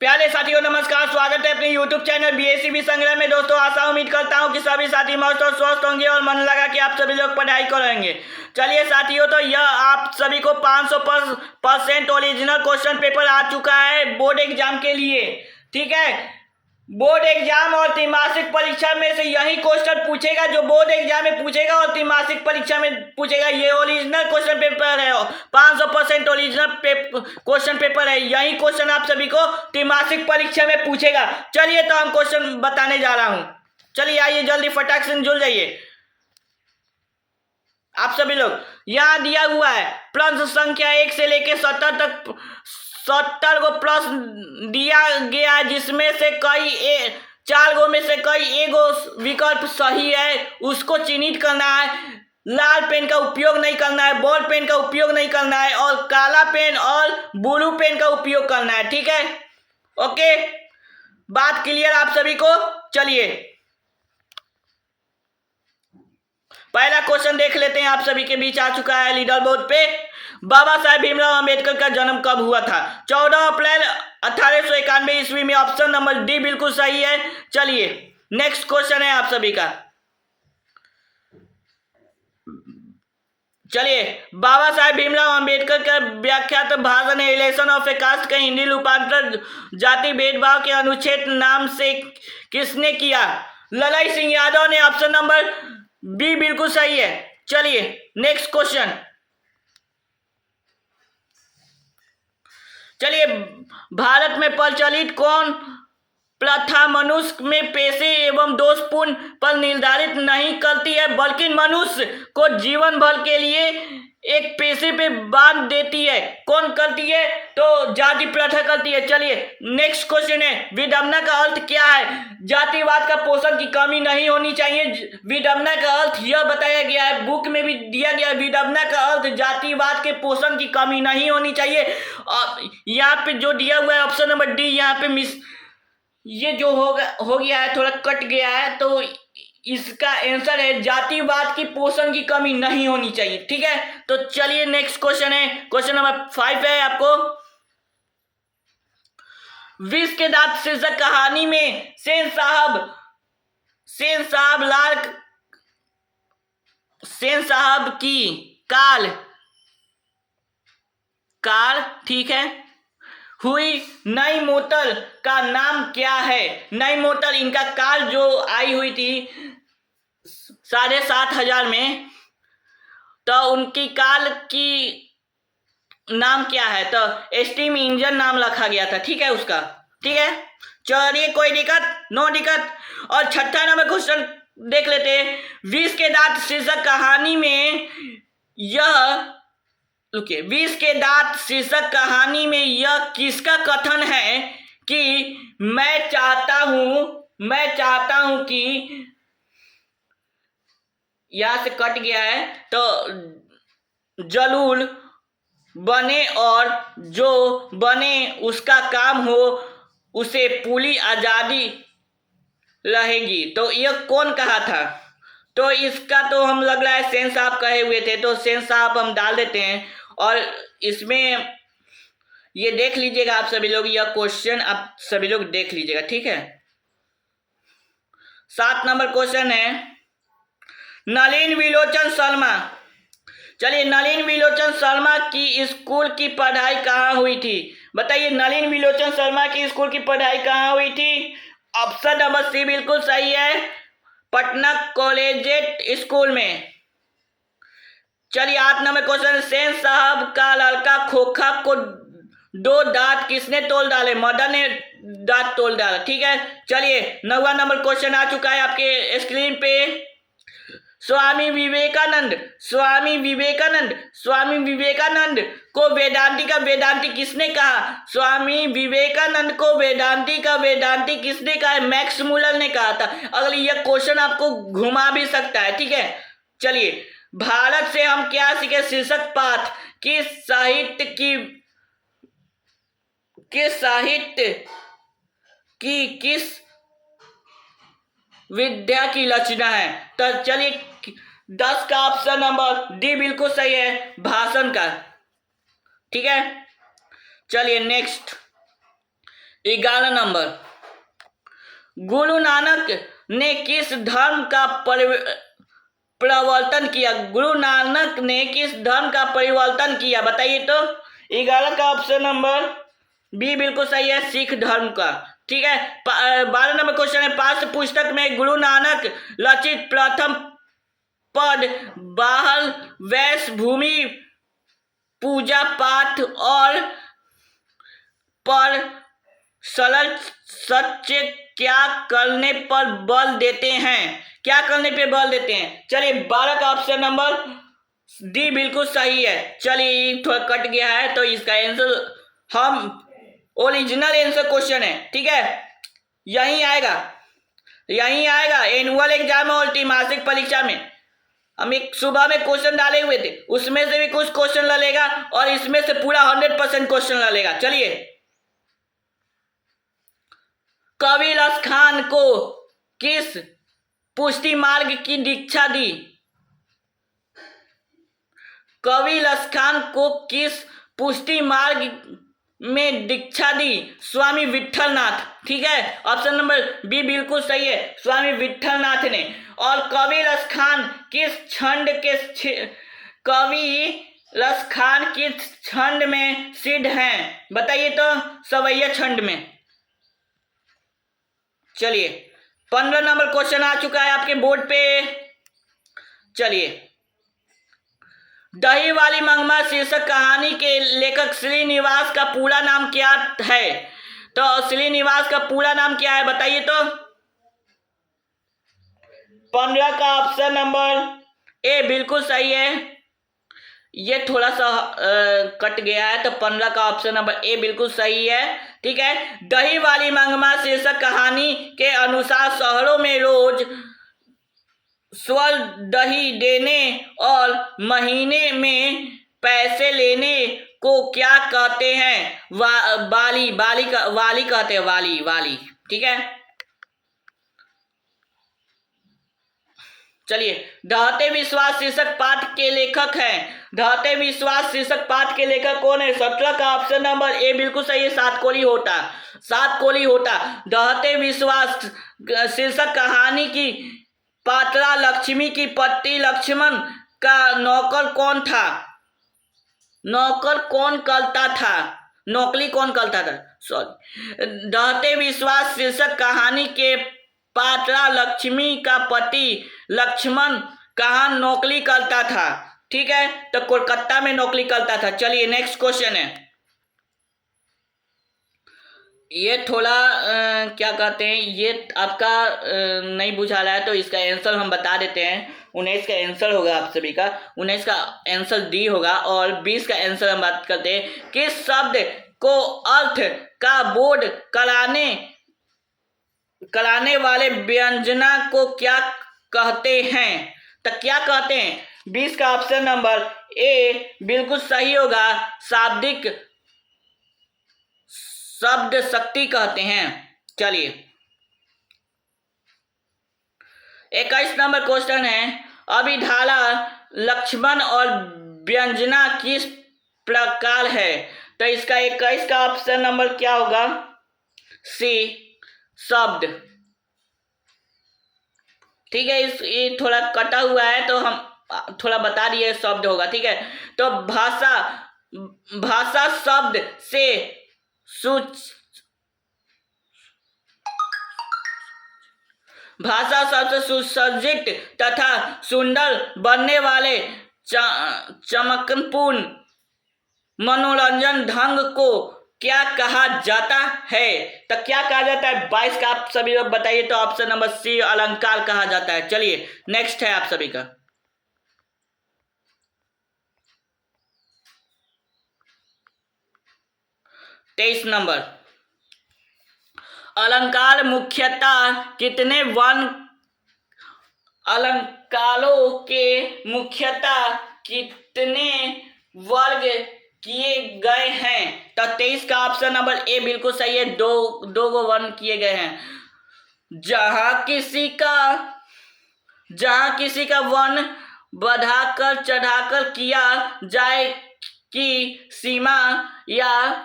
प्यारे साथियों नमस्कार, स्वागत है अपने YouTube चैनल BSCB संग्रह में। दोस्तों आशा उम्मीद करता हूं कि सभी साथी मस्त और स्वस्थ होंगे और मन लगा कि आप सभी लोग पढ़ाई करेंगे। चलिए साथियों, तो यह आप सभी को 500% ओरिजिनल क्वेश्चन पेपर आ चुका है बोर्ड एग्जाम के लिए। ठीक है, बोर्ड एग्जाम और त्रिमासिक परीक्षा में से यही क्वेश्चन पूछेगा जो बोर्ड एग्जाम में पूछेगा और त्रिमासिक परीक्षा में पूछेगा। ये ओरिजिनल क्वेश्चन पेपर है, 500% ओरिजिनल क्वेश्चन पेपर है। यही क्वेश्चन आप सभी को त्रिमासिक परीक्षा में पूछेगा। चलिए तो हम क्वेश्चन बताने जा रहा हूं। चलिए आइए जल्दी फटाक से जुड़ जाइए आप सभी लोग। यहाँ दिया हुआ है प्रश्न संख्या 1 से लेके 70 तक 70 को प्रश्न दिया गया है, जिसमें से कई 4 गो में से कई एगो विकल्प सही है, उसको चिन्हित करना है। लाल पेन का उपयोग नहीं करना है, बॉल पेन का उपयोग नहीं करना है और काला पेन और ब्लू पेन का उपयोग करना है। ठीक है, ओके, बात क्लियर आप सभी को। चलिए पहला क्वेश्चन देख लेते हैं, आप सभी के बीच आ चुका है लीडर बोर्ड पे। बाबा साहेब भीमराव अंबेडकर का जन्म कब हुआ था? 14 अप्रैल 1891 ईस्वी में। ऑप्शन नंबर डी बिल्कुल सही है। चलिए नेक्स्ट क्वेश्चन है आप सभी का। चलिए, बाबा साहेब भीमराव अंबेडकर का व्याख्यात भाषण एलिगेशन ऑफ ए कास्ट का हिंदी रूपांतर जाति भेदभाव के अनुच्छेद नाम से किसने किया? ललाई सिंह यादव ने। ऑप्शन नंबर बी बिल्कुल सही है। चलिए नेक्स्ट क्वेश्चन। चलिए, भारत में प्रचलित कौन प्रथा मनुष्य में पेशे एवं दोषपूर्ण पर निर्धारित नहीं करती है, बल्कि मनुष्य को जीवन भर के लिए एक पेशे पे बांध देती है? कौन करती है? तो जाति प्रथा करती है। चलिए नेक्स्ट क्वेश्चन है, विडंबना का अर्थ क्या है? जातिवाद का पोषण की कमी नहीं होनी चाहिए। विडंबना का अर्थ यह बताया गया है, बुक में भी दिया गया है, विडंबना का अर्थ जातिवाद के पोषण की कमी नहीं होनी चाहिए। यहाँ पे जो दिया हुआ है ऑप्शन नंबर डी, यहाँ पे मिस ये जो हो गया है, थोड़ा कट गया है, तो इसका आंसर है जातिवाद की पोषण की कमी नहीं होनी चाहिए। ठीक है, तो चलिए नेक्स्ट क्वेश्चन है, क्वेश्चन नंबर 5 है आपको। विष के दांत शीर्षक कहानी में सेन साहब की काल ठीक है हुई नई मोटर का नाम क्या है? नई मोटर, इनका काल जो आई हुई थी 7,500 में, तो उनकी काल की नाम क्या है? तो स्टीम इंजन नाम रखा गया था। ठीक है उसका। ठीक है, चलिए कोई दिक्कत, नो दिक्कत। और छठा नंबर क्वेश्चन देख लेते हैं। विष के दांत शीर्षक कहानी में विष के दांत शीर्षक कहानी में यह किसका कथन है कि मैं चाहता हूं कि, यहां से कट गया है, तो जलूल बने और जो बने उसका काम हो उसे पूरी आजादी रहेगी। तो यह कौन कहा था? तो इसका तो हम लग रहा है सेन साहब कहे हुए थे, तो सेन साहब हम डाल देते हैं। और इसमें ये देख लीजिएगा आप सभी लोग, यह क्वेश्चन आप सभी लोग देख लीजिएगा। ठीक है, 7 नंबर क्वेश्चन है, नलिन विलोचन शर्मा। चलिए, नलिन विलोचन शर्मा की स्कूल की पढ़ाई कहाँ हुई थी? बताइए, नलिन विलोचन शर्मा की स्कूल की पढ़ाई कहाँ हुई थी? ऑप्शन नंबर सी बिल्कुल सही है, पटना कॉलेजिएट स्कूल में। चलिए 8 नंबर क्वेश्चन, सेन साहब का लड़का खोखा को 2 दांत किसने तोड़ डाले? मदन ने दांत तोड़ डाला। ठीक है, चलिए 9वां नंबर क्वेश्चन आ चुका है आपके स्क्रीन पे। स्वामी विवेकानंद को वेदांती का वेदांती किसने कहा? स्वामी विवेकानंद को वेदांती का वेदांती किसने कहा? मैक्स मुलर ने कहा था। अगले यह क्वेश्चन आपको घुमा भी सकता है। ठीक है, चलिए, भारत से हम क्या सीखे शीर्षक पाठ किस साहित्य की किस विद्या की रचना है? तो चलिए 10 का ऑप्शन नंबर डी बिल्कुल सही है, भाषण का। ठीक है, चलिए नेक्स्ट, 11 नंबर, गुरु नानक ने किस धर्म का प्रवर्तन किया? गुरु नानक ने किस धर्म का परिवर्तन किया, बताइए तो। 11 का ऑप्शन नंबर बी बिल्कुल सही है, सिख धर्म का। ठीक है। 12 नंबर क्वेश्चन है, पाठ्य पुस्तक में गुरु नानक रचित प्रथम पद बाहर वैश्य भूमि पूजा पाठ और पर सरल सत्य क्या करने पर बल देते हैं? क्या करने पे बल देते हैं? चलिए 12 का ऑप्शन नंबर डी बिल्कुल सही है। चलिए थोड़ा कट गया है तो इसका आंसर हम ओरिजिनल आंसर क्वेश्चन है, ठीक है, यही आएगा एनुअल एग्जाम और त्रैमासिक परीक्षा में। हम एक सुबह में क्वेश्चन डाले हुए थे, उसमें से भी कुछ क्वेश्चन ललेगा और इसमें से पूरा 100% क्वेश्चन ललेगा। चलिए, कवि लस खान को किस पुष्टि मार्ग की दीक्षा दी? कवि लस खान को किस पुष्टि मार्ग में दीक्षा दी? स्वामी विठलनाथ। ठीक है, ऑप्शन नंबर बी बिल्कुल सही है, स्वामी विठलनाथ ने। और कवि लस खान किस छंद में सिद्ध हैं? बताइए तो। सवैया छंद में। चलिए 15 नंबर क्वेश्चन आ चुका है आपके बोर्ड पे। चलिए, दही वाली मंगमा शीर्षक कहानी के लेखक श्रीनिवास का पूरा नाम क्या है? तो श्रीनिवास का पूरा नाम क्या है, बताइए तो। 15 का ऑप्शन नंबर ए बिल्कुल सही है। ये थोड़ा सा कट गया है, तो 15 का ऑप्शन नंबर ए बिल्कुल सही है। ठीक है, दही वाली मंगमा शीर्षक कहानी के अनुसार शहरों में रोज स्वर दही देने और महीने में पैसे लेने को क्या कहते हैं? वाली कहते हैं, वाली। ठीक है, चलिए, ढहते विश्वास शीर्षक पाठ के लेखक हैं। ढहते विश्वास शीर्षक पाठ के लेखक कौन है? 17 का ऑप्शन नंबर ए बिल्कुल सही है, सात कोली होता। ढहते विश्वास शीर्षक कहानी की पात्रा लक्ष्मी की पति लक्ष्मण का नौकरी कौन करता था? सॉरी, ढहते विश्वास शीर्षक कहानी के पात्रा लक्ष्मी का पति लक्ष्मण कहाँ नौकरी करता था? ठीक है, तो कोलकाता में नौकरी करता था। चलिए नेक्स्ट क्वेश्चन है, ये थोड़ा क्या कहते हैं, ये आपका नहीं बुझा रहा है तो इसका आंसर हम बता देते हैं। 19 का आंसर होगा आप सभी का, 19 का आंसर डी होगा। और 20 का आंसर हम बात करते हैं, किस शब्द को अर्थ का बोध कराने वाले व्यंजना को क्या कहते हैं? तो क्या कहते हैं? 20 का ऑप्शन नंबर ए बिल्कुल सही होगा, शाब्दिक शब्द शक्ति कहते हैं। चलिए 21 नंबर क्वेश्चन है, अभिधारा लक्ष्मण और व्यंजना किस प्रकार है? तो इसका 21 का ऑप्शन नंबर क्या होगा? सी, शब्द। ठीक है, ये थोड़ा कटा हुआ है तो हम थोड़ा बता दिए, शब्द होगा। ठीक है, तो भाषा शब्द से सुसज्जित तथा सुंदर बनने वाले चमकपूर्ण मनोरंजन ढंग को क्या कहा जाता है? तो क्या कहा जाता है? 22 का आप सभी लोग बताइए तो। ऑप्शन नंबर सी, अलंकार कहा जाता है। चलिए नेक्स्ट है आप सभी का, तेईस नंबर, अलंकार मुख्यतः कितने वर्ण अलंकारों के मुख्यतः कितने वर्ग किए गए हैं? तो 23 का ऑप्शन नंबर ए बिल्कुल सही है, दो गो वर्ण किए गए हैं। जहां किसी का वर्ण बढ़ाकर चढ़ाकर किया जाए की सीमा या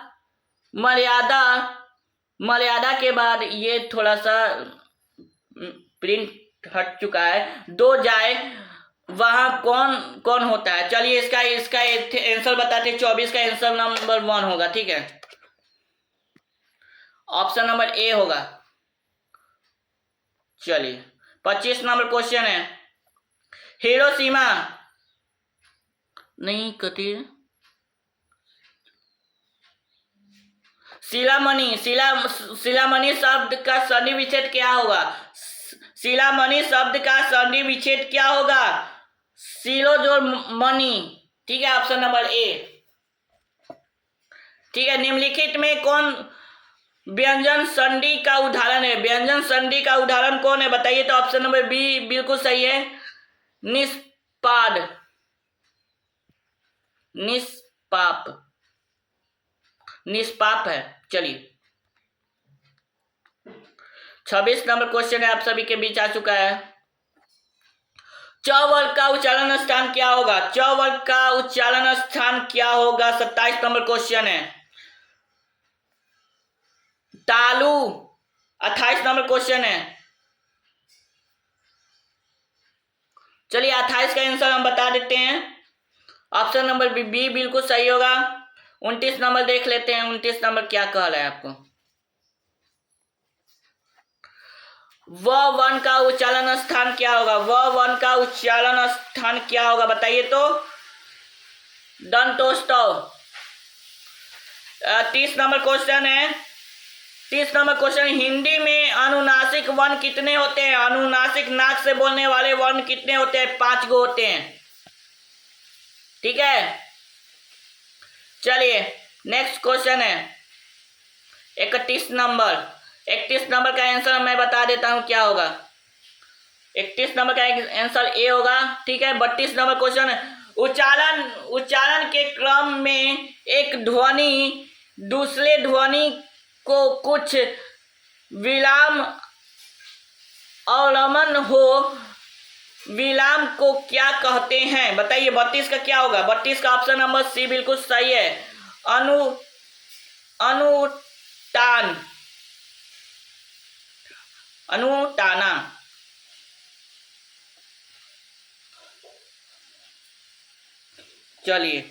मर्यादा मर्यादा के बाद ये थोड़ा सा प्रिंट हट चुका है। दो जाए वहां कौन कौन होता है। चलिए इसका आंसर बताते। 24 का आंसर नंबर 1 होगा। ठीक है, ऑप्शन नंबर ए होगा। चलिए 25 नंबर क्वेश्चन है। हिरोशिमा नहीं कती शिलामणि शब्द का संधि विच्छेद क्या होगा। शिलामणि शब्द का संधि विच्छेद क्या होगा। शिलो जोड़ मणि। ठीक है, ऑप्शन नंबर ए। ठीक है, निम्नलिखित में कौन व्यंजन संधि का उदाहरण है। व्यंजन संधि का उदाहरण कौन है बताइए। तो ऑप्शन नंबर बी बिल्कुल सही है, निष्पाद, निष्पाप है। चलिए 26 नंबर क्वेश्चन है, आप सभी के बीच आ चुका है। च वर्ग का उच्चारण स्थान क्या होगा। च वर्ग का उच्चारण स्थान क्या होगा। 27 नंबर क्वेश्चन है। तालु। 28 नंबर क्वेश्चन है। चलिए 28 का आंसर हम बता देते हैं। ऑप्शन नंबर बी बिल्कुल सही होगा। 29 नंबर देख लेते हैं। 29 नंबर क्या कह रहा है आपको। व वन का उच्चारण स्थान क्या होगा। व वन का उच्चारण स्थान क्या होगा बताइए तो। दंतोस्तव। 30 नंबर क्वेश्चन है। 30 नंबर क्वेश्चन, हिंदी में अनुनासिक वर्ण कितने होते हैं। अनुनासिक नाक से बोलने वाले वर्ण कितने होते हैं। 5 गो होते हैं। ठीक है, चलिए नेक्स्ट क्वेश्चन है 31 नंबर। 31 नंबर का आंसर मैं बता देता हूं क्या होगा। 31 नंबर का आंसर ए होगा। ठीक है, 32 नंबर क्वेश्चन है। उच्चारण के क्रम में एक ध्वनि दूसरे ध्वनि को कुछ विराम अवलंबन हो, विराम को क्या कहते हैं बताइए। 32 का क्या होगा। 32 का ऑप्शन नंबर सी बिल्कुल सही है, अनुताना। चलिए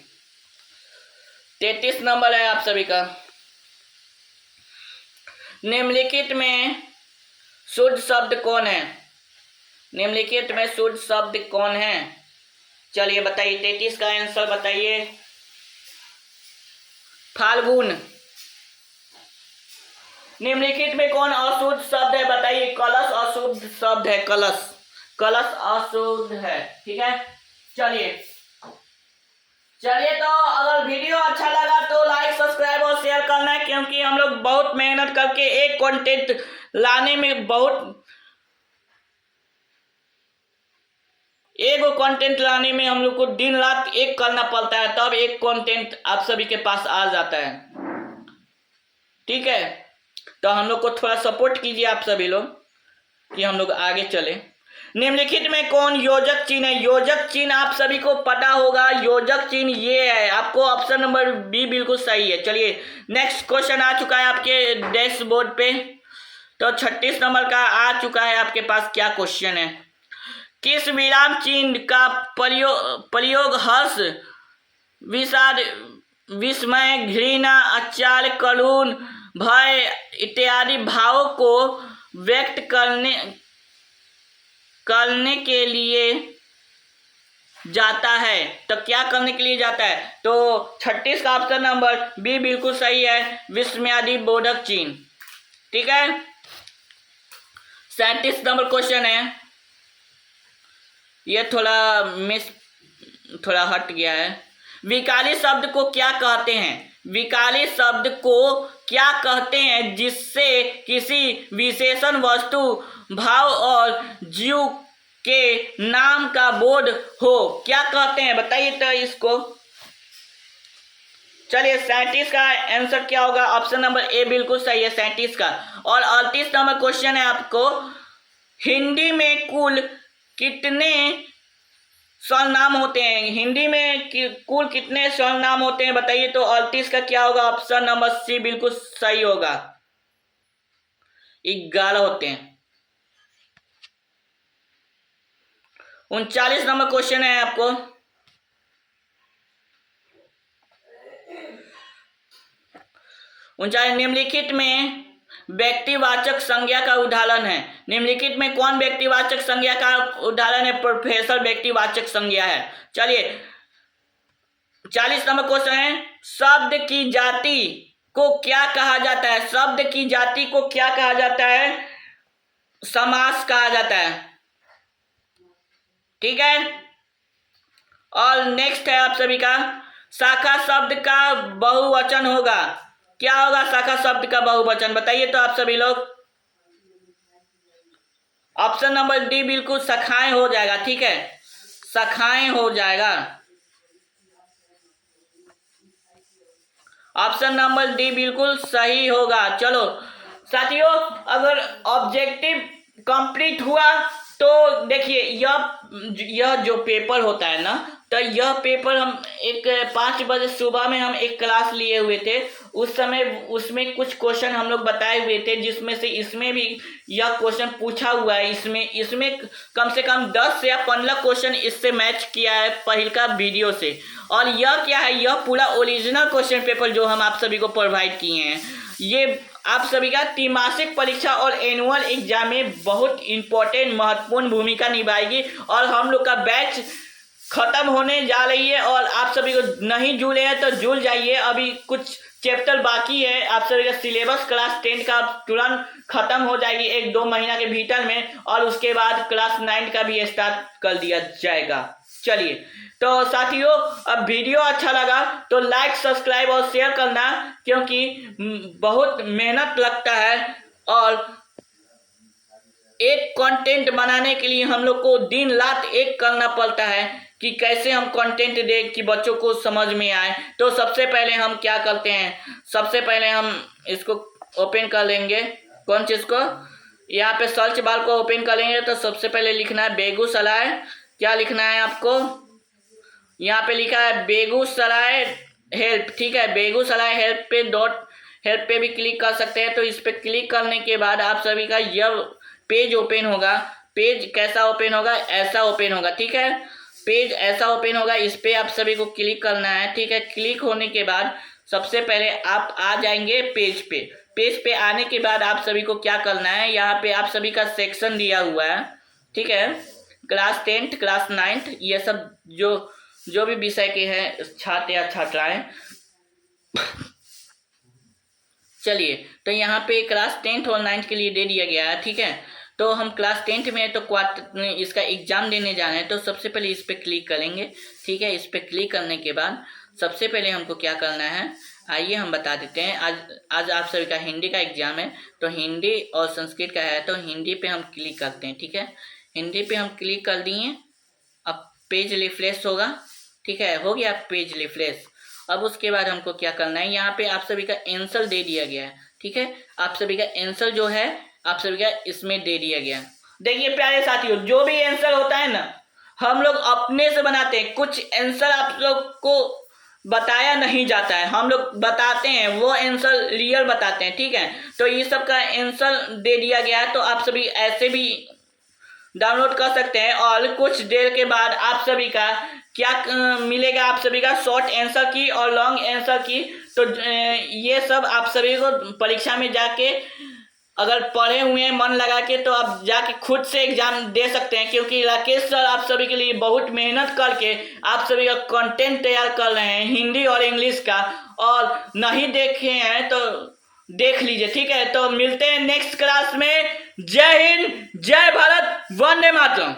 33 नंबर है आप सभी का। निम्नलिखित में शुद्ध शब्द कौन है। निम्नलिखित में शुद्ध शब्द कौन है। चलिए बताइए 33 का आंसर बताइए। फाल्गुन। निम्नलिखित में कौन अशुद्ध शब्द है बताइए। कलश अशुद्ध शब्द है। कलश अशुद्ध है। ठीक है, चलिए तो अगर वीडियो अच्छा लगा तो लाइक सब्सक्राइब और शेयर करना है, क्योंकि हम लोग बहुत मेहनत करके एक कंटेंट लाने में हम लोग को दिन रात एक करना पड़ता है, तब एक कंटेंट आप सभी के पास आ जाता है। ठीक है, तो हम लोग को थोड़ा सपोर्ट कीजिए आप सभी लोग कि हम लोग आगे चले। निम्नलिखित में कौन योजक चिन्ह है। योजक चिन्ह आप सभी को पता होगा। योजक चिन्ह ये है आपको। ऑप्शन नंबर बी बिल्कुल सही है। चलिए नेक्स्ट क्वेश्चन आ चुका है आपके डैशबोर्ड पे। तो 36 नंबर का आ चुका है आपके पास। क्या क्वेश्चन है। किस विराम चिन्ह का प्रयोग हर्ष, विषाद, विस्मय, घृणा, आश्चर्य, करुण, भय इत्यादि भावों को व्यक्त करने के लिए जाता है। तो क्या करने के लिए जाता है। तो 36 का ऑप्शन नंबर बी बिल्कुल सही है, विस्मयादि बोधक चिन्ह। ठीक है, 37 नंबर क्वेश्चन है। ये थोड़ा हट गया है। विकाली शब्द को क्या कहते हैं। विकाली शब्द को क्या कहते हैं जिससे किसी विशेषण वस्तु, भाव और जीव के नाम का बोध हो। क्या कहते हैं बताइए तो इसको। चलिए 37 का आंसर क्या होगा। ऑप्शन नंबर ए बिल्कुल सही है 37 का। और 38 नंबर क्वेश्चन है आपको। हिंदी में कुल कितने सर्वनाम होते हैं। हिंदी में कुल कितने सर्वनाम होते हैं बताइए तो 38 का क्या होगा। ऑप्शन नंबर सी बिल्कुल सही होगा। 11 होते हैं। 39 नंबर क्वेश्चन है आपको। निम्नलिखित में व्यक्तिवाचक संज्ञा का उदाहरण है। निम्नलिखित में कौन व्यक्तिवाचक संज्ञा का उदाहरण है? प्रोफेसर व्यक्तिवाचक संज्ञा है। चलिए 40 नंबर क्वेश्चन है, शब्द की जाति को क्या कहा जाता है? शब्द की जाति को क्या कहा जाता है? समास कहा जाता है। ठीक है। और नेक्स्ट है आप सभी का, शाखा शब्द का बहुवचन होगा। क्या होगा शाखा शब्द का बहुवचन? बताइए तो आप सभी लोग। ऑप्शन नंबर डी बिल्कुल शाखाएं हो जाएगा। ठीक है, शाखाएं हो जाएगा। ऑप्शन नंबर डी बिल्कुल सही होगा। चलो साथियों, अगर ऑब्जेक्टिव कंप्लीट हुआ तो देखिए यह जो पेपर होता है ना, तो यह पेपर हम 5 बजे सुबह में हम एक क्लास लिए हुए थे। उस समय उसमें कुछ क्वेश्चन हम लोग बताए हुए थे, जिसमें से इसमें भी यह क्वेश्चन पूछा हुआ है। इसमें कम से कम 10 या 15 क्वेश्चन इससे मैच किया है पहिल का वीडियो से। और यह क्या है, यह पूरा ओरिजिनल क्वेश्चन पेपर जो हम आप सभी को प्रोवाइड किए हैं, ये आप सभी का त्रैमासिक परीक्षा और एनुअल एग्जाम में बहुत इंपॉर्टेंट महत्वपूर्ण भूमिका निभाएगी। और हम लोग का बैच खत्म होने जा रही है, और आप सभी को नहीं जुड़े हैं तो जुड़ जाइए। अभी कुछ चैप्टर बाकी है। आप सभी का सिलेबस क्लास 10 का तुरंत खत्म हो जाएगी 1-2 महीना के भीतर में, और उसके बाद क्लास 9 का भी स्टार्ट कर दिया जाएगा। चलिए तो साथियों, अब वीडियो अच्छा लगा तो लाइक, सब्सक्राइब और शेयर करना, क्योंकि बहुत मेहनत लगता है और एक कंटेंट बनाने के लिए हम लोग को दिन रात एक करना पड़ता है कि कैसे हम कंटेंट दें कि बच्चों को समझ में आए। तो सबसे पहले हम क्या करते हैं, सबसे पहले हम इसको ओपन कर लेंगे। कौन चीज़ को? यहाँ पे सर्च बार को ओपन करेंगे तो सबसे पहले लिखना है बेगूसराय। क्या लिखना है आपको? यहाँ पे लिखा है बेगूसराय हेल्प। ठीक है, बेगूसराय हेल्प पे भी क्लिक कर सकते हैं। तो इस पे क्लिक करने के बाद आप सभी का यह पेज ओपन होगा। पेज कैसा ओपन होगा? ऐसा ओपन होगा। ठीक है, पेज ऐसा ओपन होगा। इस पे आप सभी को क्लिक करना है। ठीक है, क्लिक होने के बाद सबसे पहले आप आ जाएंगे पेज पे। पेज पे आने के बाद आप सभी को क्या करना है, यहाँ पे आप सभी का सेक्शन दिया हुआ है। ठीक है, क्लास 10, क्लास 9, ये सब जो भी विषय के हैं छात्र या छात्राएं। चलिए, तो यहाँ पे क्लास 10 और 9 के लिए दे दिया गया है। ठीक है, तो हम क्लास 10 में तो इसका एग्जाम देने जाना है, तो सबसे पहले इस पे क्लिक करेंगे। ठीक है, इस पे क्लिक करने के बाद सबसे पहले हमको क्या करना है, आइए हम बता देते हैं। आज आप सभी का हिंदी का एग्जाम है, तो हिंदी और संस्कृत का है, तो हिंदी पे हम क्लिक करते हैं। ठीक है, हिंदी पे हम क्लिक कर दिए। अब पेज रिफ्रेश होगा। ठीक है, हो गया पेज रिफ्रेश। अब उसके बाद हमको क्या करना है, यहाँ पे आप सभी का आंसर दे दिया गया है। ठीक है, आप सभी का आंसर जो है आप सभी का इसमें दे दिया गया। देखिए प्यारे साथियों, जो भी आंसर होता है ना, हम लोग अपने से बनाते हैं। कुछ आंसर आप लोग को बताया नहीं जाता है, हम लोग बताते हैं, वो आंसर रियल बताते हैं। ठीक है, तो ये सब का आंसर दे दिया गया है, तो आप सभी ऐसे भी डाउनलोड कर सकते हैं। और कुछ देर के बाद आप सभी का क्या मिलेगा, आप सभी का शॉर्ट आंसर की और लॉन्ग आंसर की। तो ये सब आप सभी को परीक्षा में जाके अगर पढ़े हुए हैं मन लगा के, तो आप जाके खुद से एग्जाम दे सकते हैं, क्योंकि राकेश सर आप सभी के लिए बहुत मेहनत करके आप सभी का कंटेंट तैयार कर रहे हैं हिंदी और इंग्लिश का। और नहीं देखे हैं तो देख लीजिए। ठीक है, तो मिलते हैं नेक्स्ट क्लास में। जय हिंद, जय भारत, वंदे मातरम।